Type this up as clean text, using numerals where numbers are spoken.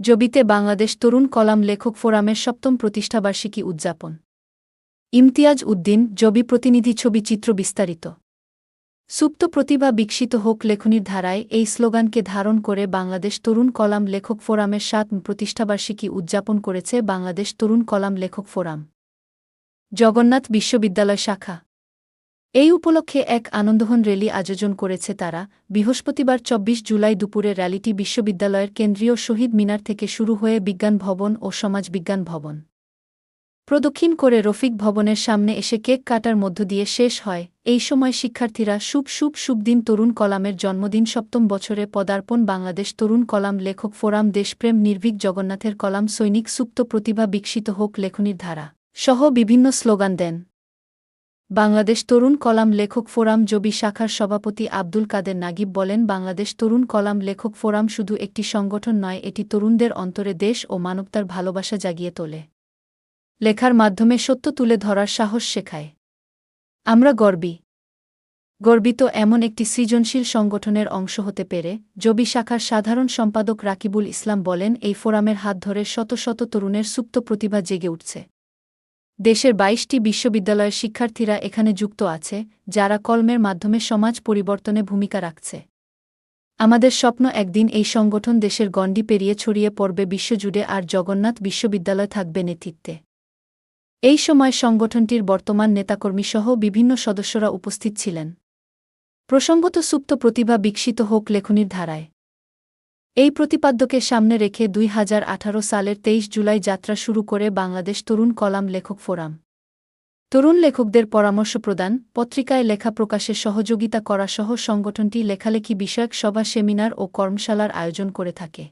জবিতে বাংলাদেশ তরুণ column লেখক ফোরামের ৭ম প্রতিষ্ঠাবার্ষিকী উদযাপন। ইমতিয়াজ উদ্দিন, জবি প্রতিনিধি। ছবি চিত্র বিস্তারিত। সুপ্ত প্রতিভা বিকশিত হোক লেখনীর ধারায় এই স্লোগানকে ধারণ করে বাংলাদেশ তরুণ কলাম লেখক ফোরামের ৭ম প্রতিষ্ঠাবার্ষিকী উদযাপন করেছে বাংলাদেশ তরুণ কলাম লেখক ফোরাম, জগন্নাথ বিশ্ববিদ্যালয় শাখা। এই উপলক্ষে এক আনন্দঘন র্যালি আয়োজন করেছে তারা। বৃহস্পতিবার ২৪ জুলাই দুপুরে র্যালিটি বিশ্ববিদ্যালয়ের কেন্দ্রীয় শহীদ মিনার থেকে শুরু হয়ে বিজ্ঞান ভবন ও সমাজবিজ্ঞান ভবন প্রদক্ষিণ করে রফিক ভবনের সামনে এসে কেক কাটার মধ্য দিয়ে শেষ হয়। এই সময় শিক্ষার্থীরা শুভ দিন তরুণ কলামের জন্মদিন, ৭ম বছরে পদার্পণ বাংলাদেশ তরুণ কলাম লেখক ফোরাম, দেশপ্রেম, নির্ভীক, জগন্নাথের কলাম, সৈনিক, সুপ্ত প্রতিভা বিকশিত হোক লেখনীর ধারা সহ বিভিন্ন স্লোগান দেন। বাংলাদেশ তরুণ কলাম লেখক ফোরাম জবি শাখার সভাপতি আব্দুল কাদের নাগিব বলেন, বাংলাদেশ তরুণ কলাম লেখক ফোরাম শুধু একটি সংগঠন নয়, এটি তরুণদের অন্তরে দেশ ও মানবতার ভালোবাসা জাগিয়ে তোলে। লেখার মাধ্যমে সত্য তুলে ধরার সাহস শেখায়। আমরা গর্বিত এমন একটি সৃজনশীল সংগঠনের অংশ হতে পেরে। জবি শাখার সাধারণ সম্পাদক রাকিবুল ইসলাম বলেন, এই ফোরামের হাত ধরে শত শত তরুণের সুপ্ত প্রতিভা জেগে উঠছে। দেশের ২২টি বিশ্ববিদ্যালয়ের শিক্ষার্থীরা এখানে যুক্ত আছে, যারা কলমের মাধ্যমে সমাজ পরিবর্তনে ভূমিকা রাখছে। আমাদের স্বপ্ন, একদিন এই সংগঠন দেশের গণ্ডি পেরিয়ে ছড়িয়ে পড়বে বিশ্বজুড়ে, আর জগন্নাথ বিশ্ববিদ্যালয় থাকবে নেতৃত্বে। এই সময় সংগঠনটির বর্তমান নেতাকর্মীসহ বিভিন্ন সদস্যরা উপস্থিত ছিলেন। প্রসঙ্গত, সুপ্ত প্রতিভা বিকশিত হোক লেখনীর ধারায় এই প্রতিপাদ্যকে সামনে রেখে ২০১৮ সালের ২৩ জুলাই যাত্রা শুরু করে বাংলাদেশ তরুণ কলাম লেখক ফোরাম। তরুণ লেখকদের পরামর্শ প্রদান, পত্রিকায় লেখা প্রকাশে সহযোগিতা করাসহ সংগঠনটি লেখালেখি বিষয়ক সভা, সেমিনার ও কর্মশালার আয়োজন করে থাকে।